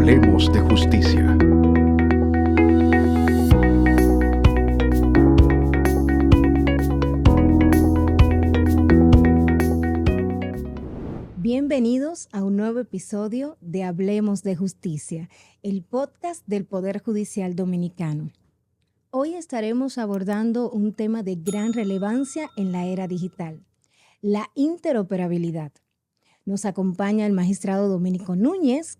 Hablemos de justicia. Bienvenidos a un nuevo episodio de Hablemos de Justicia, el podcast del Poder Judicial Dominicano. Hoy estaremos abordando un tema de gran relevancia en la era digital, la interoperabilidad. Nos acompaña el magistrado Dominico Núñez,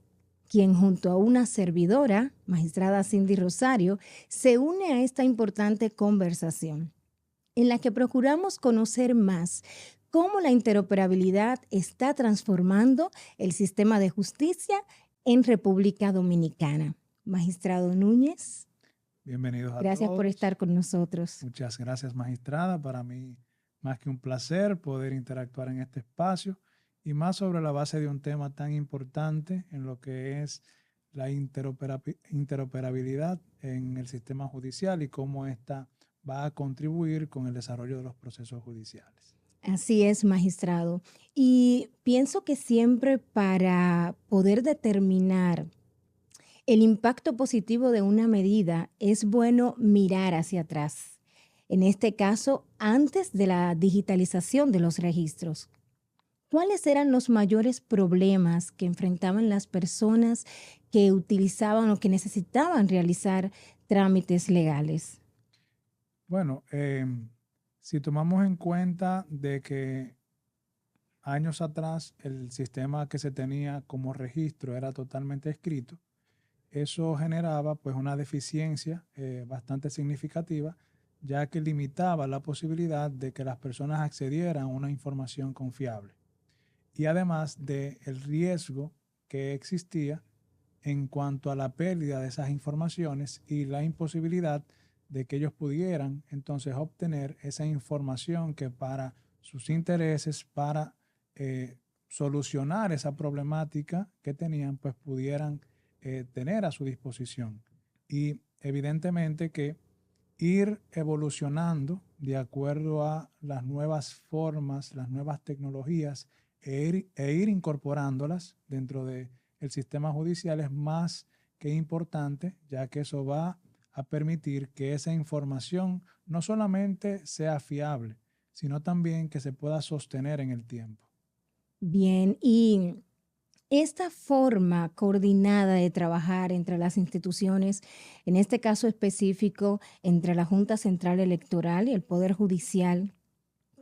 quien junto a una servidora, magistrada Cindy Rosario, se une a esta importante conversación, en la que procuramos conocer más cómo la interoperabilidad está transformando el sistema de justicia en República Dominicana. Magistrado Núñez. Bienvenidos a todos. Gracias por estar con nosotros. Muchas gracias, magistrada. Para mí, más que un placer poder interactuar en este espacio y más sobre la base de un tema tan importante en lo que es la interoperabilidad en el sistema judicial y cómo esta va a contribuir con el desarrollo de los procesos judiciales. Así es, magistrado. Y pienso que siempre para poder determinar el impacto positivo de una medida es bueno mirar hacia atrás. En este caso, antes de la digitalización de los registros. ¿Cuáles eran los mayores problemas que enfrentaban las personas que utilizaban o que necesitaban realizar trámites legales? Bueno, si tomamos en cuenta de que años atrás el sistema que se tenía como registro era totalmente escrito, eso generaba pues una deficiencia bastante significativa, ya que limitaba la posibilidad de que las personas accedieran a una información confiable. Y además del riesgo que existía en cuanto a la pérdida de esas informaciones y la imposibilidad de que ellos pudieran entonces obtener esa información que para sus intereses, para solucionar esa problemática que tenían, pues pudieran tener a su disposición. Y evidentemente que ir evolucionando de acuerdo a las nuevas formas, las nuevas tecnologías e ir incorporándolas dentro del sistema judicial es más que importante, ya que eso va a permitir que esa información no solamente sea fiable, sino también que se pueda sostener en el tiempo. Bien, y esta forma coordinada de trabajar entre las instituciones, en este caso específico entre la Junta Central Electoral y el Poder Judicial,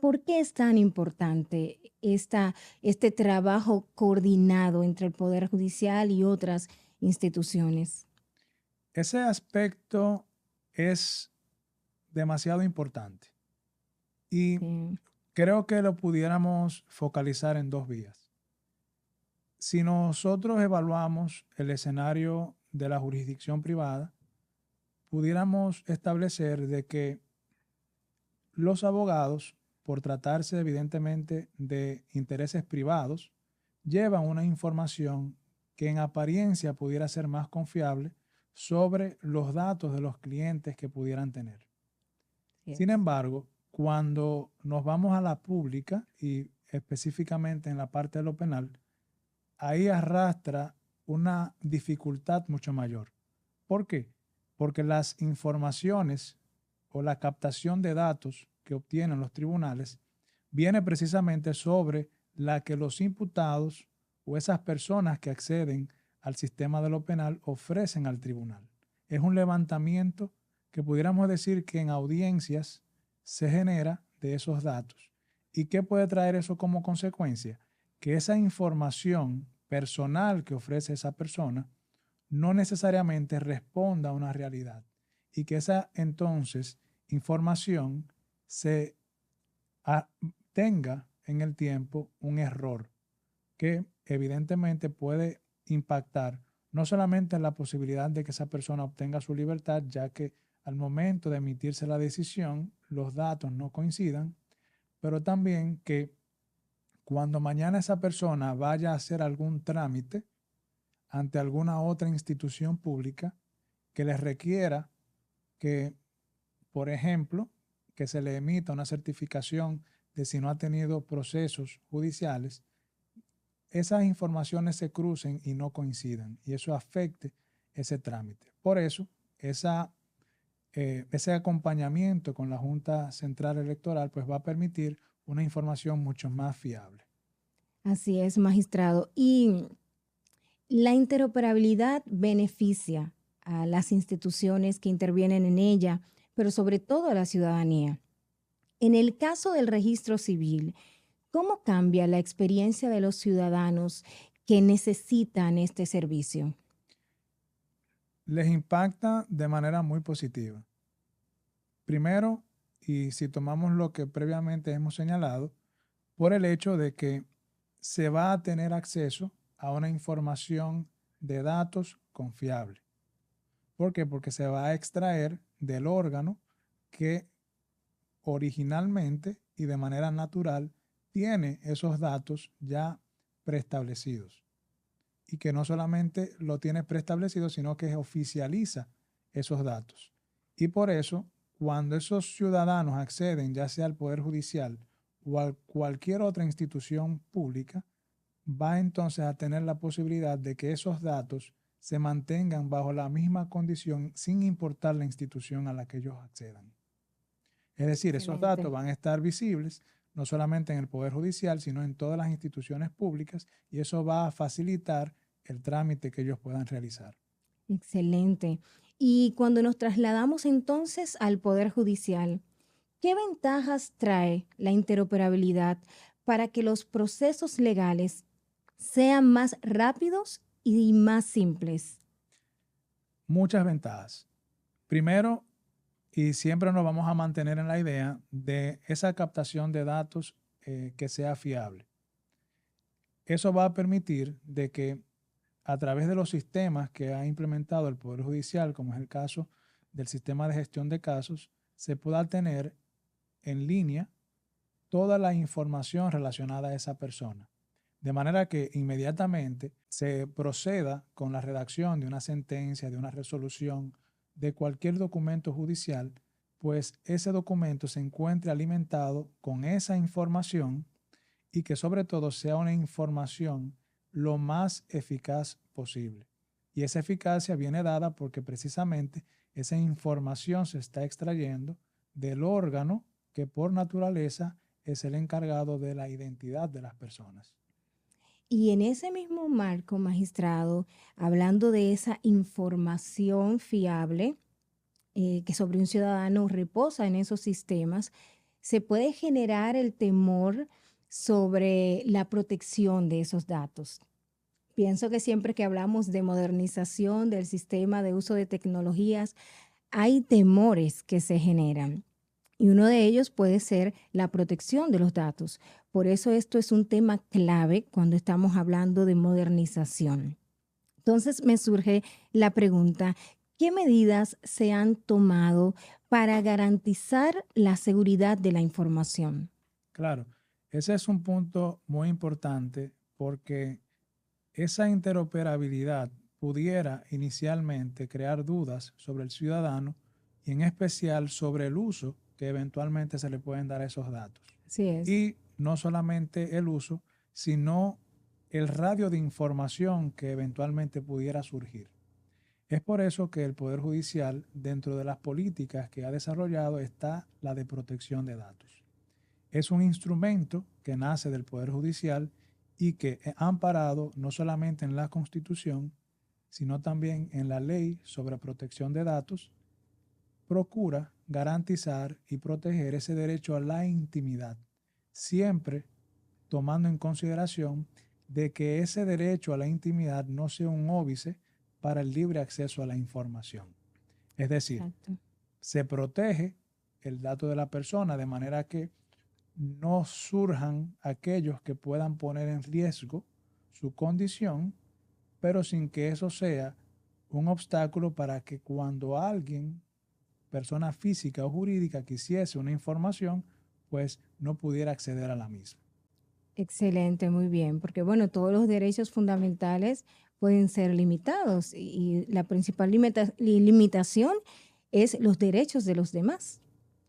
¿por qué es tan importante este trabajo coordinado entre el Poder Judicial y otras instituciones? Ese aspecto es demasiado importante y creo que lo pudiéramos focalizar en dos vías. Si nosotros evaluamos el escenario de la jurisdicción privada, pudiéramos establecer de que los abogados, por tratarse evidentemente de intereses privados, llevan una información que en apariencia pudiera ser más confiable sobre los datos de los clientes que pudieran tener. Sin embargo, cuando nos vamos a la pública y específicamente en la parte de lo penal, ahí arrastra una dificultad mucho mayor. ¿Por qué? Porque las informaciones o la captación de datos que obtienen los tribunales viene precisamente sobre la que los imputados o esas personas que acceden al sistema de lo penal ofrecen al tribunal. Es un levantamiento que pudiéramos decir que en audiencias se genera de esos datos. ¿Y qué puede traer eso como consecuencia? Que esa información personal que ofrece esa persona no necesariamente responda a una realidad y que esa entonces información tenga en el tiempo un error que evidentemente puede impactar no solamente en la posibilidad de que esa persona obtenga su libertad, ya que al momento de emitirse la decisión los datos no coincidan, pero también que cuando mañana esa persona vaya a hacer algún trámite ante alguna otra institución pública que les requiera que, por ejemplo, que se le emita una certificación de si no ha tenido procesos judiciales, esas informaciones se crucen y no coincidan y eso afecte ese trámite. Por eso, ese acompañamiento con la Junta Central Electoral pues va a permitir una información mucho más fiable. Así es, magistrado. Y la interoperabilidad beneficia a las instituciones que intervienen en ella, pero sobre todo a la ciudadanía. En el caso del registro civil, ¿cómo cambia la experiencia de los ciudadanos que necesitan este servicio? Les impacta de manera muy positiva. Primero, y si tomamos lo que previamente hemos señalado, por el hecho de que se va a tener acceso a una información de datos confiable. ¿Por qué? Porque se va a extraer del órgano que originalmente y de manera natural tiene esos datos ya preestablecidos. Y que no solamente lo tiene preestablecido, sino que oficializa esos datos. Y por eso, cuando esos ciudadanos acceden ya sea al Poder Judicial o a cualquier otra institución pública, va entonces a tener la posibilidad de que esos datos se mantengan bajo la misma condición sin importar la institución a la que ellos accedan. Es decir, esos datos van a estar visibles no solamente en el Poder Judicial, sino en todas las instituciones públicas y eso va a facilitar el trámite que ellos puedan realizar. Excelente. Y cuando nos trasladamos entonces al Poder Judicial, ¿qué ventajas trae la interoperabilidad para que los procesos legales sean más rápidos y más simples? Muchas ventajas. Primero, y siempre nos vamos a mantener en la idea de esa captación de datos que sea fiable. Eso va a permitir de que a través de los sistemas que ha implementado el Poder Judicial, como es el caso del sistema de gestión de casos, se pueda tener en línea toda la información relacionada a esa persona. De manera que inmediatamente se proceda con la redacción de una sentencia, de una resolución, de cualquier documento judicial, pues ese documento se encuentre alimentado con esa información y que sobre todo sea una información lo más eficaz posible. Y esa eficacia viene dada porque precisamente esa información se está extrayendo del órgano que por naturaleza es el encargado de la identidad de las personas. Y en ese mismo marco, magistrado, hablando de esa información fiable que sobre un ciudadano reposa en esos sistemas, se puede generar el temor sobre la protección de esos datos. Pienso que siempre que hablamos de modernización del sistema de uso de tecnologías, hay temores que se generan. Y uno de ellos puede ser la protección de los datos. Por eso esto es un tema clave cuando estamos hablando de modernización. Entonces me surge la pregunta, ¿qué medidas se han tomado para garantizar la seguridad de la información? Claro, ese es un punto muy importante porque esa interoperabilidad pudiera inicialmente crear dudas sobre el ciudadano y en especial sobre el uso que eventualmente se le pueden dar a esos datos. Así es. Y no solamente el uso, sino el radio de información que eventualmente pudiera surgir. Es por eso que el Poder Judicial, dentro de las políticas que ha desarrollado, está la de protección de datos. Es un instrumento que nace del Poder Judicial y que amparado no solamente en la Constitución, sino también en la Ley sobre Protección de Datos, procura garantizar y proteger ese derecho a la intimidad, siempre tomando en consideración de que ese derecho a la intimidad no sea un óbice para el libre acceso a la información. Es decir, Exacto. se protege el dato de la persona de manera que no surjan aquellos que puedan poner en riesgo su condición, pero sin que eso sea un obstáculo para que cuando alguien, persona física o jurídica, quisiese una información, pues no pudiera acceder a la misma. Excelente, muy bien, porque bueno, todos los derechos fundamentales pueden ser limitados y la principal limitación es los derechos de los demás.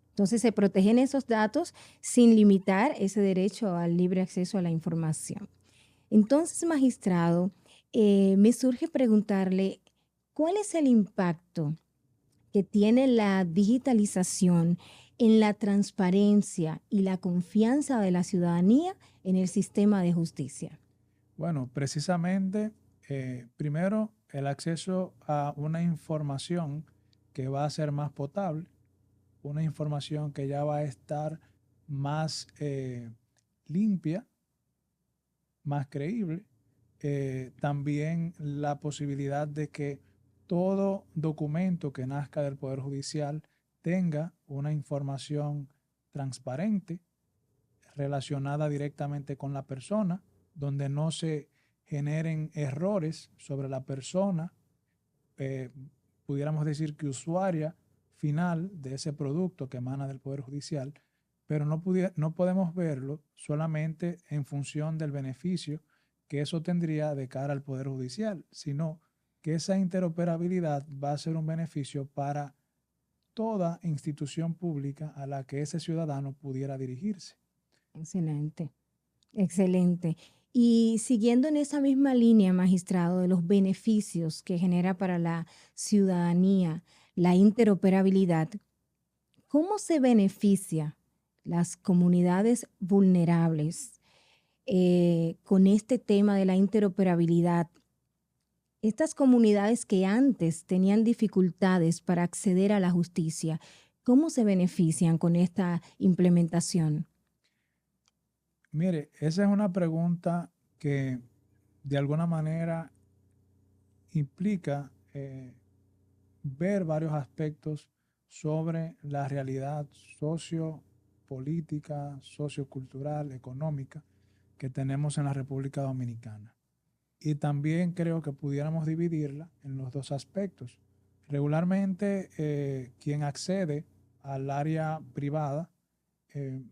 Entonces se protegen esos datos sin limitar ese derecho al libre acceso a la información. Entonces, magistrado, me surge preguntarle, ¿cuál es el impacto que tiene la digitalización en la transparencia y la confianza de la ciudadanía en el sistema de justicia? Bueno, precisamente, primero, el acceso a una información que va a ser más potable, una información que ya va a estar más limpia, más creíble. También la posibilidad de que todo documento que nazca del Poder Judicial tenga una información transparente relacionada directamente con la persona, donde no se generen errores sobre la persona, eh, pudiéramos decir que usuaria final de ese producto que emana del Poder Judicial, pero no podemos verlo solamente en función del beneficio que eso tendría de cara al Poder Judicial, sino que esa interoperabilidad va a ser un beneficio para toda institución pública a la que ese ciudadano pudiera dirigirse. Excelente, excelente. Y siguiendo en esa misma línea, magistrado, de los beneficios que genera para la ciudadanía la interoperabilidad, ¿cómo se beneficia las comunidades vulnerables con este tema de la interoperabilidad? Estas comunidades que antes tenían dificultades para acceder a la justicia, ¿cómo se benefician con esta implementación? Mire, esa es una pregunta que de alguna manera implica ver varios aspectos sobre la realidad sociopolítica, sociocultural, económica que tenemos en la República Dominicana. Y también creo que pudiéramos dividirla en los dos aspectos. Regularmente, quien accede al área privada eh,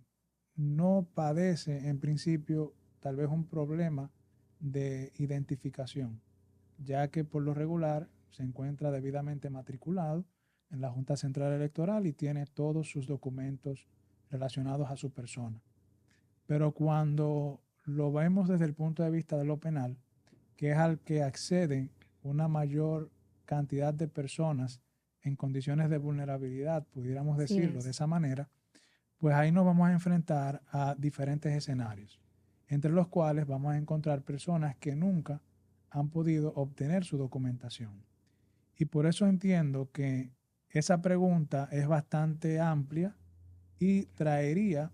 no padece en principio tal vez un problema de identificación, ya que por lo regular se encuentra debidamente matriculado en la Junta Central Electoral y tiene todos sus documentos relacionados a su persona. Pero cuando lo vemos desde el punto de vista de lo penal, que es al que acceden una mayor cantidad de personas en condiciones de vulnerabilidad, pudiéramos Así decirlo de es. esa manera, pues ahí nos vamos a enfrentar a diferentes escenarios, entre los cuales vamos a encontrar personas que nunca han podido obtener su documentación. Y por eso entiendo que esa pregunta es bastante amplia y traería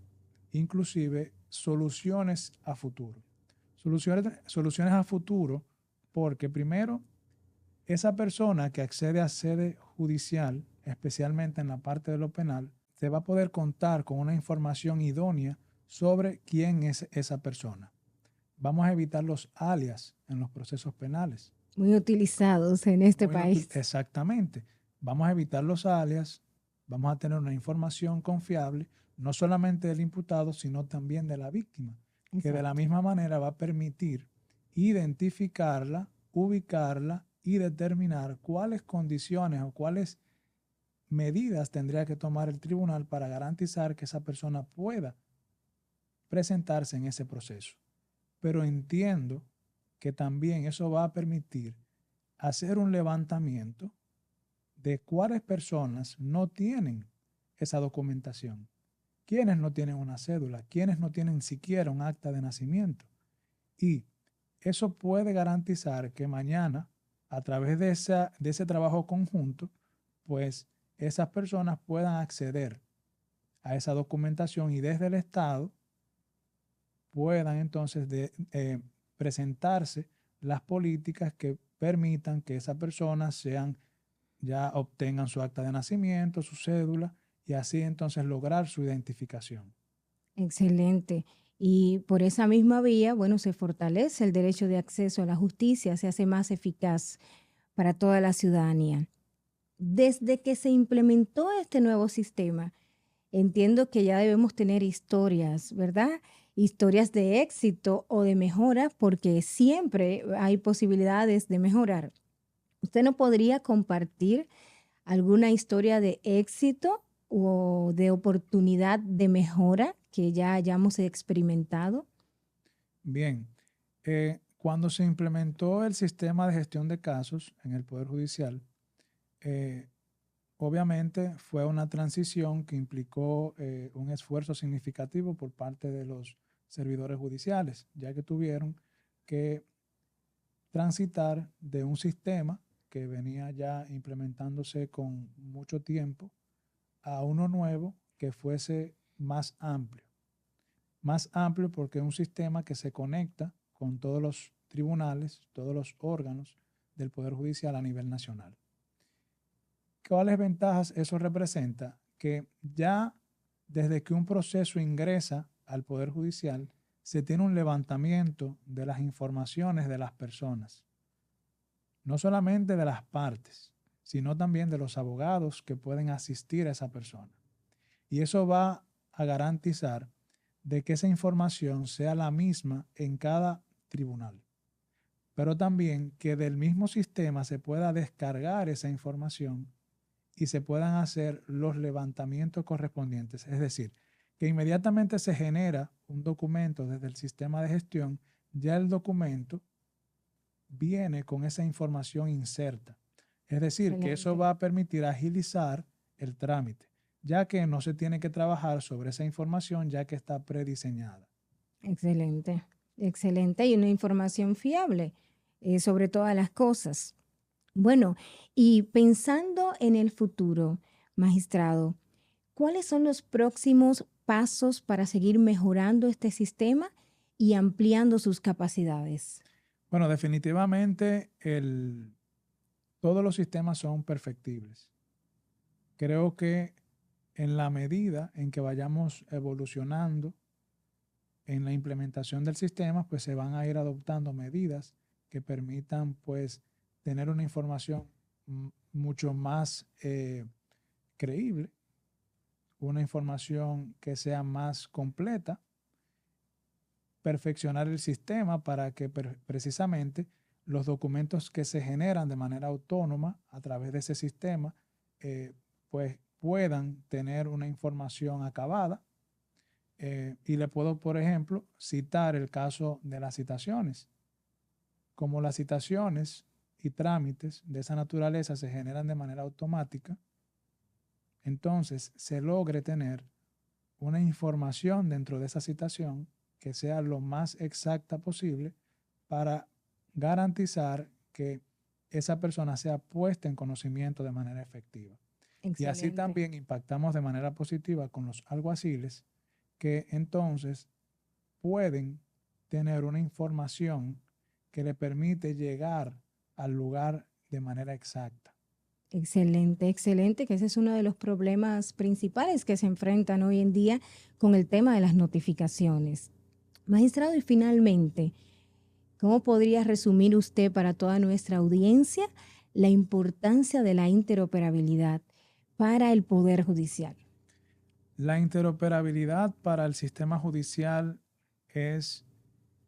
inclusive soluciones a futuro. Soluciones a futuro porque primero, esa persona que accede a sede judicial, especialmente en la parte de lo penal, se va a poder contar con una información idónea sobre quién es esa persona. Vamos a evitar los alias en los procesos penales. Muy utilizados en este país. Exactamente. Vamos a evitar los alias, vamos a tener una información confiable, no solamente del imputado, sino también de la víctima, que de la Exacto. misma manera va a permitir identificarla, ubicarla y determinar cuáles condiciones o cuáles medidas tendría que tomar el tribunal para garantizar que esa persona pueda presentarse en ese proceso. Pero entiendo que también eso va a permitir hacer un levantamiento de cuáles personas no tienen esa documentación, quiénes no tienen una cédula, quiénes no tienen siquiera un acta de nacimiento. Y eso puede garantizar que mañana, a través de ese trabajo conjunto, pues esas personas puedan acceder a esa documentación y desde el Estado puedan entonces presentarse las políticas que permitan que esas personas ya obtengan su acta de nacimiento, su cédula y así entonces lograr su identificación. Excelente. Y por esa misma vía, bueno, se fortalece el derecho de acceso a la justicia, se hace más eficaz para toda la ciudadanía. Desde que se implementó este nuevo sistema, entiendo que ya debemos tener historias, ¿verdad? Historias de éxito o de mejora, porque siempre hay posibilidades de mejorar. ¿Usted no podría compartir alguna historia de éxito o de oportunidad de mejora que ya hayamos experimentado? Bien, Cuando se implementó el sistema de gestión de casos en el Poder Judicial, obviamente fue una transición que implicó un esfuerzo significativo por parte de los servidores judiciales, ya que tuvieron que transitar de un sistema que venía ya implementándose con mucho tiempo a uno nuevo que fuese más amplio. Más amplio porque es un sistema que se conecta con todos los tribunales, todos los órganos del Poder Judicial a nivel nacional. ¿Cuáles ventajas eso representa? Que ya desde que un proceso ingresa al Poder Judicial, se tiene un levantamiento de las informaciones de las personas. No solamente de las partes, sino también de los abogados que pueden asistir a esa persona. Y eso va a garantizar de que esa información sea la misma en cada tribunal. Pero también que del mismo sistema se pueda descargar esa información y se puedan hacer los levantamientos correspondientes. Es decir, que inmediatamente se genera un documento desde el sistema de gestión, ya el documento viene con esa información inserta. Es decir, Excelente. que eso va a permitir agilizar el trámite, ya que no se tiene que trabajar sobre esa información ya que está prediseñada. Excelente, excelente. Y una información fiable sobre todas las cosas. Bueno, y pensando en el futuro, magistrado, ¿cuáles son los próximos pasos para seguir mejorando este sistema y ampliando sus capacidades? Bueno, definitivamente todos los sistemas son perfectibles. Creo que en la medida en que vayamos evolucionando en la implementación del sistema, pues se van a ir adoptando medidas que permitan pues tener una información mucho más creíble, una información que sea más completa, perfeccionar el sistema para que precisamente los documentos que se generan de manera autónoma a través de ese sistema pues puedan tener una información acabada. Y le puedo, por ejemplo, citar el caso de las citaciones. Como las citaciones y trámites de esa naturaleza se generan de manera automática, entonces se logre tener una información dentro de esa citación que sea lo más exacta posible para garantizar que esa persona sea puesta en conocimiento de manera efectiva. Excelente. Y así también impactamos de manera positiva con los alguaciles, que entonces pueden tener una información que le permite llegar al lugar de manera exacta. Excelente, excelente, que ese es uno de los problemas principales que se enfrentan hoy en día con el tema de las notificaciones. Magistrado, y finalmente, ¿cómo podría resumir usted para toda nuestra audiencia la importancia de la interoperabilidad para el Poder Judicial? La interoperabilidad para el sistema judicial es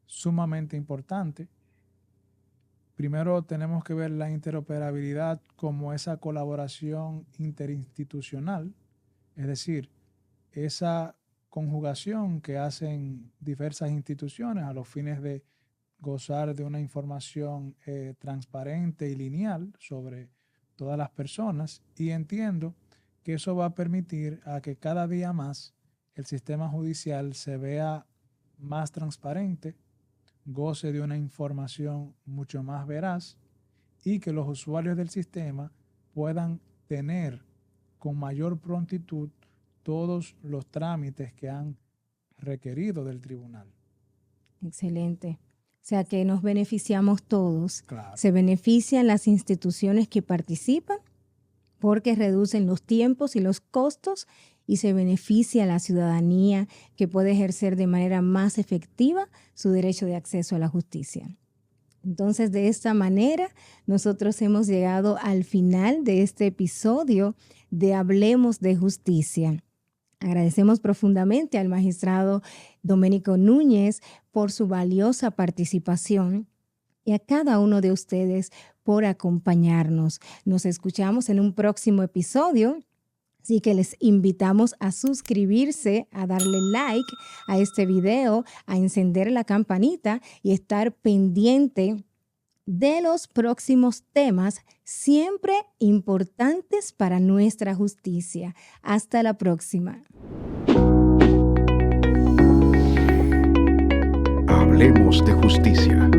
sumamente importante. Primero tenemos que ver la interoperabilidad como esa colaboración interinstitucional, es decir, esa conjugación que hacen diversas instituciones a los fines de gozar de una información transparente y lineal sobre todas las personas, y entiendo que eso va a permitir a que cada día más el sistema judicial se vea más transparente, goce de una información mucho más veraz y que los usuarios del sistema puedan tener con mayor prontitud todos los trámites que han requerido del tribunal. Excelente. O sea que nos beneficiamos todos. Claro. Se benefician las instituciones que participan porque reducen los tiempos y los costos, y se beneficia a la ciudadanía que puede ejercer de manera más efectiva su derecho de acceso a la justicia. Entonces, de esta manera, nosotros hemos llegado al final de este episodio de Hablemos de Justicia. Agradecemos profundamente al magistrado Domenico Núñez por su valiosa participación y a cada uno de ustedes por acompañarnos. Nos escuchamos en un próximo episodio. Así que les invitamos a suscribirse, a darle like a este video, a encender la campanita y estar pendiente de los próximos temas, siempre importantes para nuestra justicia. Hasta la próxima. Hablemos de justicia.